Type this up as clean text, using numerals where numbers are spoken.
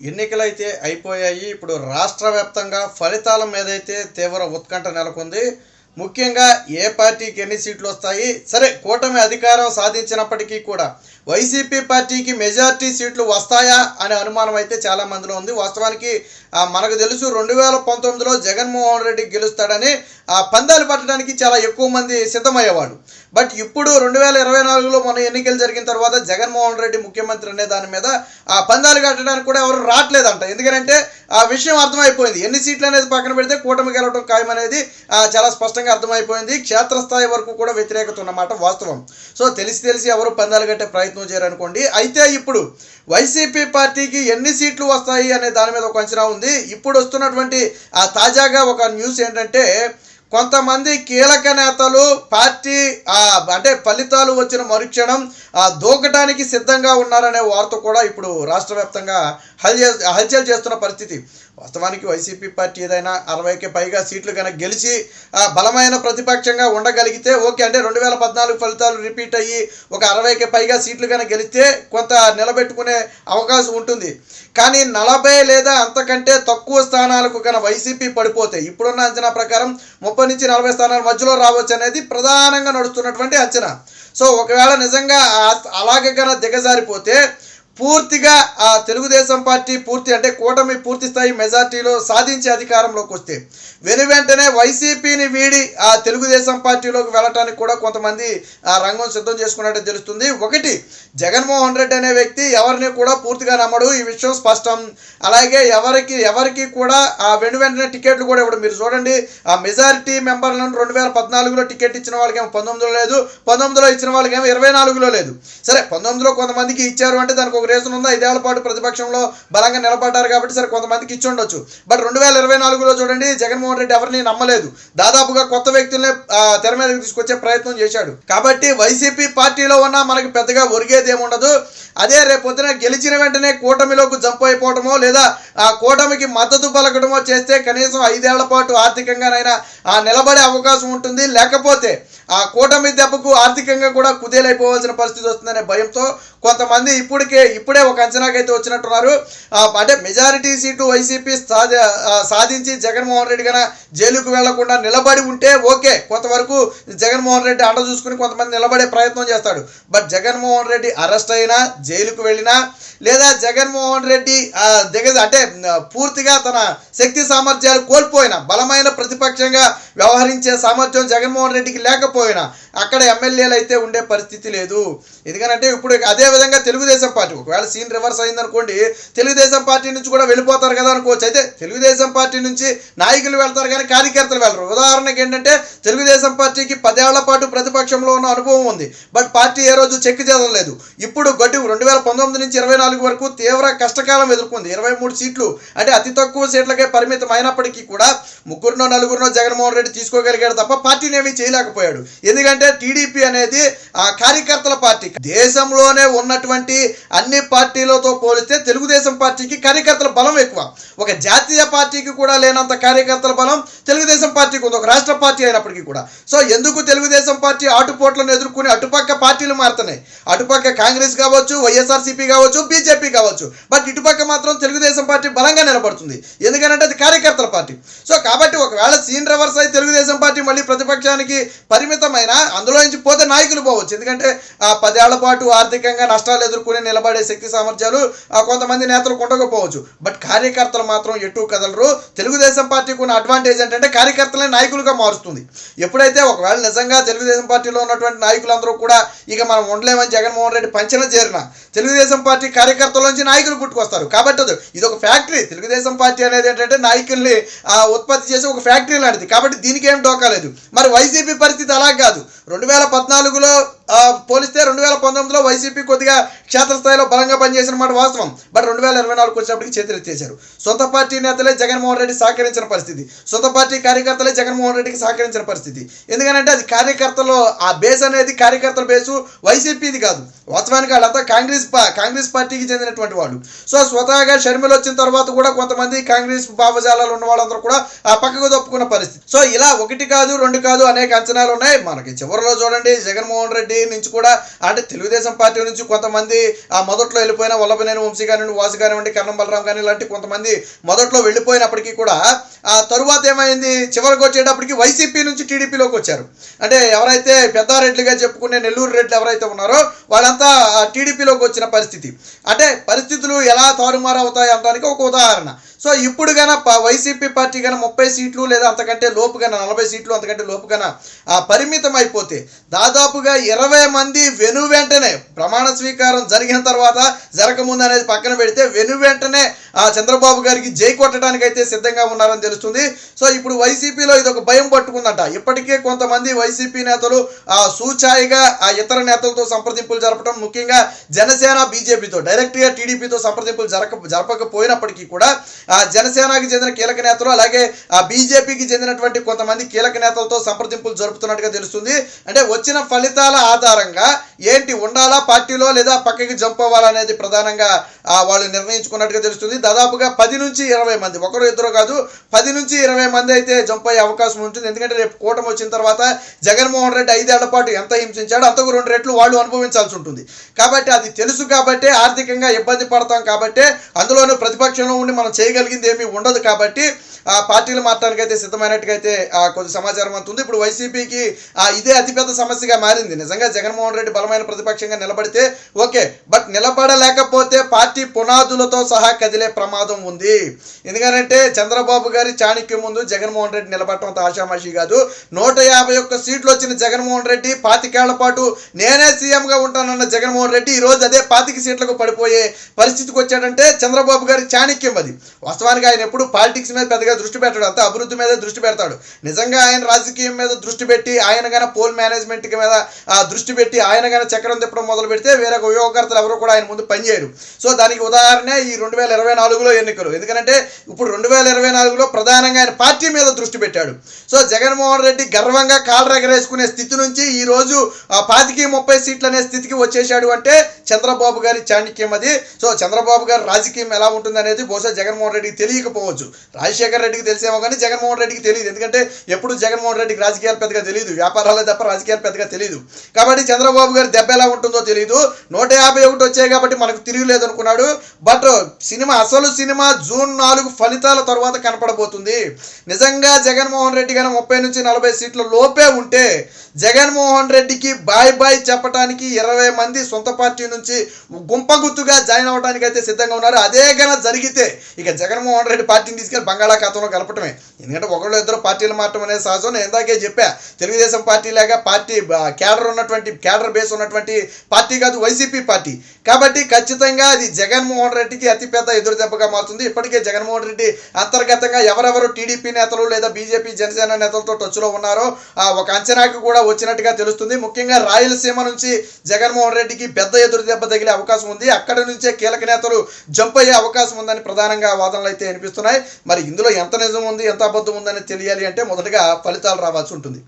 ఎన్నికలైతే అయిపోయాయి. ఇప్పుడు రాష్ట్ర వ్యాప్తంగా ఫలితాల మీదైతే తీవ్ర ఉత్కంఠ నెలకొంది. ముఖ్యంగా ఏ పార్టీకి ఎన్ని సీట్లు వస్తాయి, సరే కూటమి అధికారం సాధించినప్పటికీ కూడా వైసీపీ పార్టీకి మెజారిటీ సీట్లు వస్తాయా అనే అనుమానం అయితే చాలా మందిలో ఉంది. వాస్తవానికి మనకు తెలుసు 2019లో జగన్మోహన్ రెడ్డి గెలుస్తాడని పందాలు పట్టడానికి చాలా ఎక్కువ మంది సిద్ధమయ్యేవాడు. బట్ ఇప్పుడు 2024లో మన ఎన్నికలు జరిగిన తర్వాత జగన్మోహన్ రెడ్డి ముఖ్యమంత్రి అనే దాని మీద పందాలు కట్టడానికి కూడా ఎవరు రావట్లేదంట. ఎందుకంటే ఆ విషయం అర్థమైపోయింది. ఎన్ని సీట్లు అనేది పక్కన పెడితే కూటమి గెలవడం ఖాయమనేది చాలా స్పష్టంగా అర్థమైపోయింది. క్షేత్రస్థాయి వరకు కూడా వ్యతిరేకత ఉన్నమాట వాస్తవం. సో తెలిసి ఎవరు పందాలు కట్టే ప్రయత్నం చేయరనుకోండి. అయితే ఇప్పుడు వైసీపీ పార్టీకి ఎన్ని సీట్లు వస్తాయి అనే దాని మీద ఒక అంచనా ఉంది. ఇప్పుడు వస్తున్నటువంటి తాజాగా ఒక న్యూస్ ఏంటంటే, కొంతమంది కీలక నేతలు పార్టీ అంటే ఫలితాలు వచ్చిన మరుక్షణం దూకటానికి సిద్ధంగా ఉన్నారనే వార్త కూడా ఇప్పుడు రాష్ట్ర వ్యాప్తంగా హల్చల్ చేస్తున్న పరిస్థితి. వాస్తవానికి వైసీపీ పార్టీ ఏదైనా 60కి పైగా సీట్లు కనుక గెలిచి బలమైన ప్రతిపక్షంగా ఉండగలిగితే ఓకే. అంటే 2014 ఫలితాలు రిపీట్ అయ్యి ఒక 60కి పైగా సీట్లు కనుక గెలిస్తే కొంత నిలబెట్టుకునే అవకాశం ఉంటుంది. కానీ 40 లేదా అంతకంటే తక్కువ స్థానాలకు కనుక వైసీపీ పడిపోతే ఇప్పుడున్న అంచనా ప్రకారం 30 నుంచి 40 స్థానాల మధ్యలో రావచ్చు అనేది ప్రధానంగా నడుస్తున్నటువంటి అంచనా. సో ఒకవేళ నిజంగా అలాగే కనుక దిగజారిపోతే పూర్తిగా తెలుగుదేశం పార్టీ అంటే కూటమి పూర్తి స్థాయి మెజార్టీలో సాధించి అధికారంలోకి వస్తే వెనువెంటనే వైసీపీని వీడి తెలుగుదేశం పార్టీలోకి వెళ్ళటానికి కూడా కొంతమంది రంగం సిద్ధం చేసుకున్నట్టు తెలుస్తుంది. ఒకటి, జగన్మోహన్ రెడ్డి అనే వ్యక్తి ఎవరిని కూడా పూర్తిగా నమ్మడు, ఈ విషయం స్పష్టం. అలాగే ఎవరికి కూడా వెనువెంటనే టికెట్లు కూడా ఇవ్వడం. మీరు చూడండి, మెజారిటీ మెంబర్లను 2014లో టికెట్ ఇచ్చిన వాళ్ళకేమో 19లో లేదు, 19లో ఇచ్చిన వాళ్ళకేమో 24లో లేదు. సరే 19లో కొంతమందికి ఇచ్చారు అంటే దానికి ఒక రీజన్ ఉందా. 5 ఏళ్ల పాటు ప్రతిపక్షంలో బలంగా నిలబడ్డారు కాబట్టి సరే కొంతమందికి ఇచ్చి ఉండొచ్చు. బట్ 2024లో చూడండి, జగన్మోహన్ రెడ్డి ఎవరిని నమ్మలేదు. దాదాపుగా కొత్త వ్యక్తుల్ని తెర మీదకి తీసుకొచ్చే ప్రయత్నం చేశాడు. కాబట్టి వైసీపీ పార్టీలో ఉన్న మనకి పెద్దగా ఒరిగేది ఏముండదు. అదే రేపొద్దున గెలిచిన వెంటనే కూటమిలోకి జంప్ అయిపోవటమో లేదా ఆ కూటమికి మద్దతు పలకడమో చేస్తే కనీసం 5 ఏళ్ల పాటు ఆర్థికంగానైనా నిలబడే అవకాశం ఉంటుంది. లేకపోతే ఆ కూటమి దెబ్బకు ఆర్థికంగా కూడా కుదేలైపోవాల్సిన పరిస్థితి వస్తుందనే భయంతో కొంతమంది ఇప్పుడే ఒక అంచనాకైతే వచ్చినట్టున్నారు. అంటే మెజారిటీ సీటు వైసీపీ సాధించి జగన్మోహన్ రెడ్డి కన్నా జైలుకు వెళ్లకుండా నిలబడి ఉంటే ఓకే, కొంతవరకు జగన్మోహన్ రెడ్డి అండ చూసుకుని కొంతమంది నిలబడే ప్రయత్నం చేస్తాడు. బట్ జగన్మోహన్ రెడ్డి అరెస్ట్ అయినా, జైలుకు వెళ్ళినా, లేదా జగన్మోహన్ రెడ్డి అంటే పూర్తిగా తన శక్తి సామర్థ్యాలు కోల్పోయినా, బలమైన ప్రతిపక్షంగా వ్యవహరించే సామర్థ్యం జగన్మోహన్ రెడ్డికి లేకపోయినా అక్కడ ఎమ్మెల్యేలు అయితే ఉండే పరిస్థితి లేదు. ఎందుకంటే ఇప్పుడు అదేవిధంగా తెలుగుదేశం పార్టీ ఒకవేళ సీన్ రివర్స్ అయిందనుకోండి, తెలుగుదేశం పార్టీ నుంచి కూడా వెళ్ళిపోతారు కదా అనుకోవచ్చు. అయితే తెలుగుదేశం పార్టీ నుంచి నాయకులు వెళ్తారు కానీ కార్యకర్తలు వెళ్ళరు. ఉదాహరణకి ఏంటంటే, తెలుగుదేశం పార్టీకి 10 ఏళ్ల పాటు ప్రతిపక్షంలో ఉన్న అనుభవం ఉంది. బట్ పార్టీ ఏ రోజు చెక్ చేయలేదు. ఇప్పుడు 2019 నుంచి 24 వరకు తీవ్ర కష్టకాలం ఎదుర్కొంది. 23 సీట్లు అంటే అతి తక్కువ సీట్లకే పరిమితం అయినప్పటికీ కూడా 3-4 జగన్మోహన్ రెడ్డి తీసుకోగలిగాడు తప్ప పార్టీని ఏమీ చేయలేకపోయాడు. ఎందుకంటే టీడీపీ అనేది కార్యకర్తల పార్టీ. దేశంలోనే ఉన్నటువంటి అన్ని పార్టీలతో పోలిస్తే తెలుగుదేశం పార్టీకి కార్యకర్తల బలం ఎక్కువ. ఒక జాతీయ పార్టీకి కూడా లేనంత కార్యకర్తల బలం తెలుగుదేశం పార్టీకి ఉంది, ఒక రాష్ట్ర పార్టీ అయినప్పటికీ కూడా. సో ఎందుకు తెలుగుదేశం పార్టీ ఆటుపోట్లను ఎదుర్కొని అటుపక్క పార్టీలు మారుతున్నాయి. అటుపక్క కాంగ్రెస్ కావచ్చు, వైఎస్ఆర్సీపీ కావచ్చు, బీజేపీ కావచ్చు. బట్ ఇటుపక్క మాత్రం తెలుగుదేశం పార్టీ బలంగా నిలబడుతుంది. ఎందుకంటే అది కార్యకర్తల పార్టీ. సో కాబట్టి ఒకవేళ సీన్ రివర్స్ అయి తెలుగుదేశం పార్టీ మళ్ళీ ప్రతిపక్షానికి పరిమితమైన అందులో నుంచి పోతే నాయకులు పోవచ్చు. ఎందుకంటే 10 ఏళ్ల పాటు ఆర్థికంగా నష్టాలు ఎదుర్కొని నిలబడే శక్తి సామర్థ్యాలు కొంతమంది నేతలకు ఉండకపోవచ్చు. బట్ కార్యకర్తలు మాత్రం ఎటు కదలరు. తెలుగుదేశం పార్టీకి ఉన్న అడ్వాంటేజ్ ఏంటంటే కార్యకర్తలే నాయకులుగా మారుస్తుంది. ఎప్పుడైతే ఒకవేళ నిజంగా తెలుగుదేశం పార్టీలో ఉన్నటువంటి నాయకులందరూ కూడా ఇక మనం ఉండలేమని జగన్మోహన్ రెడ్డి పంచన చేరిన తెలుగుదేశం పార్టీ కార్యకర్తల నుంచి నాయకులు పుట్టుకొస్తారు. కాబట్టి ఇది ఒక ఫ్యాక్టరీ. తెలుగుదేశం పార్టీ అనేది ఏంటంటే నాయకుల్ని ఉత్పత్తి చేసే ఒక ఫ్యాక్టరీ లాంటిది. కాబట్టి దీనికి ఏం డోకాలేదు. మరి వైసీపీ పరిస్థితి అలా కాదు. 2014లో పోలిస్తే 2019లో వైసీపీ కొద్దిగా క్షేత్రస్థాయిలో బలంగా పనిచేసిన మాట వాస్తవం. బట్ 2024 వచ్చేప్పటికి చేతులెత్తేశారు. సొంత పార్టీ నేతలే జగన్మోహన్ రెడ్డి సహకరించిన పరిస్థితి, సొంత పార్టీ కార్యకర్తలే జగన్మోహన్ రెడ్డికి సహకరించిన పరిస్థితి. ఎందుకంటే అది కార్యకర్తలు, ఆ బేస్ అనేది కార్యకర్తల బేసు, వైసీపీది కాదు. వాస్తవానికి వాళ్ళంతా కాంగ్రెస్ పార్టీకి చెందినటువంటి వాళ్ళు. సో స్వతహాగా షర్మిల వచ్చిన తర్వాత కూడా కొంతమంది కాంగ్రెస్ భావజాలాలు ఉన్న వాళ్ళందరూ కూడా పక్కకు తప్పుకున్న పరిస్థితి. సో ఇలా 1 కాదు 2 కాదు అనేక అంచనాలు ఉన్నాయి. మనకి చివరిలో చూడండి, జగన్మోహన్ రెడ్డి నుంచి కూడా అంటే తెలుగుదేశం పార్టీ నుంచి కొంతమంది ఆ మొదట్లో వెళ్ళిపోయిన వల్లభనేని వంశీ కానివ్వండి, వాసు కానివ్వండి, కన్నం బలరాం కానీ ఇలాంటి కొంతమంది మొదట్లో వెళ్ళిపోయినప్పటికీ కూడా ఆ తరువాత ఏమైంది, చివరికి వచ్చేటప్పటికి వైసీపీ నుంచి టీడీపీలోకి వచ్చారు. అంటే ఎవరైతే పెద్దారెడ్డిగా చెప్పుకునే నెల్లూరు రెడ్డి ఎవరైతే ఉన్నారో వాళ్ళంతా టీడీపీలోకి వచ్చిన పరిస్థితి. అంటే పరిస్థితులు ఎలా తారుమారు అవుతాయి అనడానికి ఒక ఉదాహరణ. సో ఇప్పుడు గన వైసీపీ పార్టీ గన 30 సీట్లు లేదా అంతకంటే లోపు గన 40 సీట్లు అంతకంటే లోపు గన పరిమితం అయిపోతే దాదాపుగా 20 మంది వెంటనే ప్రమాణ స్వీకారం జరిగిన తర్వాత జరగకముందు అనేది పక్కన పెడితే వెంటనే చంద్రబాబు గారికి జై కొట్టడానికి అయితే సిద్ధంగా ఉన్నారని తెలుస్తుంది. సో ఇప్పుడు వైసీపీలో ఇది ఒక భయం పట్టుకుందంట. ఇప్పటికే కొంతమంది వైసీపీ నేతలు సూచాయిగా ఇతర నేతలతో సంప్రదింపులు జరపడం, ముఖ్యంగా జనసేన బీజేపీతో డైరెక్ట్గా టీడీపీతో సంప్రదింపులు జరపకపోయినప్పటికీ కూడా జనసేనకి చెందిన కీలక నేతలు అలాగే బీజేపీకి చెందినటువంటి కొంతమంది కీలక నేతలతో సంప్రదింపులు జరుపుతున్నట్టుగా తెలుస్తుంది. అంటే వచ్చిన ఫలితాల ఆధారంగా ఏంటి ఉండాలా పార్టీలో లేదా పక్కకి జంప్ అవ్వాలా అనేది ప్రధానంగా వాళ్ళు నిర్ణయించుకున్నట్టుగా తెలుస్తుంది. దాదాపుగా 10 నుంచి 20 మంది, ఒకరు ఇద్దరు కాదు 10 నుంచి 20 మంది అయితే జంప్ అయ్యే అవకాశం ఉంటుంది. ఎందుకంటే రేపు కూటమి వచ్చిన తర్వాత జగన్మోహన్ రెడ్డి 5 ఏళ్ల పాటు ఎంత హింసించాడో అంతకు 2 రెట్లు వాళ్ళు అనుభవించాల్సి ఉంటుంది. కాబట్టి అది తెలుసు కాబట్టి ఆర్థికంగా ఇబ్బంది పడతాం కాబట్టి అందులోనూ ప్రతిపక్షంలో ఉండి మనం చేయగలిగింది ఏమీ ఉండదు కాబట్టి పార్టీలు మారడానికి అయితే సిద్ధమైనట్టుగా అయితే కొద్ది సమాచారం అంతుంది. ఇప్పుడు వైసీపీకి ఇదే అతిపెద్ద సమస్యగా మారింది. నిజంగా జగన్మోహన్ రెడ్డి బలమైన ప్రతిపక్షంగా నిలబడితే ఓకే, బట్ నిలబడలేకపోతే పార్టీ పునాదులతో సహా కదిలే ప్రమాదం ఉంది. ఎందుకంటే చంద్రబాబు గారి చాణక్యం ముందు జగన్మోహన్ రెడ్డి నిలబడటం అంత ఆషామాషి కాదు. 151 సీట్లు వచ్చిన జగన్మోహన్ రెడ్డి 25 ఏళ్ల పాటు నేనే సీఎంగా ఉంటానన్న జగన్మోహన్ రెడ్డి ఈరోజు అదే 25 సీట్లకు పడిపోయే పరిస్థితికి వచ్చాడంటే చంద్రబాబు గారి చాణక్యం అది. వాస్తవానికి ఆయన ఎప్పుడు పాలిటిక్స్ మీద పెద్దగా దృష్టి పెట్టాడు, అంతా అభివృద్ధి మీద దృష్టి పెడతాడు. నిజంగా ఆయన రాజకీయం మీద దృష్టి పెట్టి ఆయన గాన పోల్ మేనేజ్మెంట్ మీద దృష్టి పెట్టి ఆయన గాన చక్రం తిప్పడం మొదలు పెడితే వేరే ఉపయోగకర్తలు ఎవరు కూడా ఆయన ముందు పనిచేయరు. సో దానికి ఉదాహరణ ఈ 2024లో ఎన్నికలు. ఎందుకంటే ఇప్పుడు 2024లో ప్రధానంగా ఆయన పార్టీ మీద దృష్టి పెట్టాడు. సో జగన్మోహన్ రెడ్డి గర్వంగా కాళ్ళు ఎగరేసుకునే స్థితి నుంచి ఈ రోజు 25-30 సీట్లు అనే స్థితికి వచ్చేసాడు అంటే చంద్రబాబు గారి చాణక్యం అది. సో చంద్రబాబు గారి రాజకీయం ఎలా ఉంటుంది అనేది బహుశా జగన్మోహన్ రెడ్డికి తెలియకపోవచ్చు. రాజశేఖర్ రెడ్డికి తెలిసేమో కానీ జగన్మోహన్ రెడ్డికి తెలియదు. ఎందుకంటే ఎప్పుడు జగన్మోహన్ రెడ్డికి రాజకీయాలు పెద్దగా తెలియదు, వ్యాపారాలే తప్ప రాజకీయాలు పెద్దగా తెలియదు. కాబట్టి చంద్రబాబు గారి దెబ్బ ఎలా ఉంటుందో తెలియదు. 151 వచ్చాయి కాబట్టి మనకు తిరిగిలేదు అనుకున్నాడు. బట్ అసలు సినిమా జూన్ 4 ఫలితాల తర్వాత కనపడబోతుంది. నిజంగా జగన్మోహన్ రెడ్డి కానీ 30 నుంచి 40 సీట్ల లోపే ఉంటే జగన్మోహన్ రెడ్డికి బాయ్ చెప్పడానికి 20 మంది సొంత పార్టీ నుంచి గుంపగుత్తుగా జాయిన్ అవడానికి అయితే సిద్ధంగా ఉన్నారు. అదే గన జరిగితే ఇక జగన్మోహన్ రెడ్డి పార్టీని తీసుకెళ్లి బంగాళాఖాతంలో కలపటమే. ఎందుకంటే ఒకళ్ళు ఇద్దరు పార్టీలు మారటం అనేది సహజం. నేను ఇందాకే చెప్పా, తెలుగుదేశం పార్టీ లాగా పార్టీ క్యాడర్ బేస్ ఉన్నటువంటి పార్టీ కాదు వైసీపీ పార్టీ. కాబట్టి ఖచ్చితంగా అది జగన్మోహన్ రెడ్డికి అతిపెద్ద ఎదురు దెబ్బగా మారుతుంది. ఇప్పటికే జగన్మోహన్ రెడ్డి అంతర్గతంగా ఎవరెవరు టీడీపీ నేతలు లేదా బీజేపీ జనసేన నేతలతో టచ్లో ఉన్నారో ఒక అంచనాకు కూడా వచ్చినట్టుగా తెలుస్తుంది. ముఖ్యంగా రాయలసీమ నుంచి జగన్మోహన్ రెడ్డికి పెద్ద ఎదురు దెబ్బ తగిలే అవకాశం ఉంది. అక్కడి నుంచే కీలక నేతలు జంప్ అయ్యే అవకాశం ఉందని ప్రధానంగా వాదనలు అయితే వినిపిస్తున్నాయి. మరి ఇందులో ఎంత నిజం ఉంది ఎంత అబద్ధం ఉందని తెలియాలి అంటే మొదటగా ఫలితాలు రావాల్సి ఉంటుంది.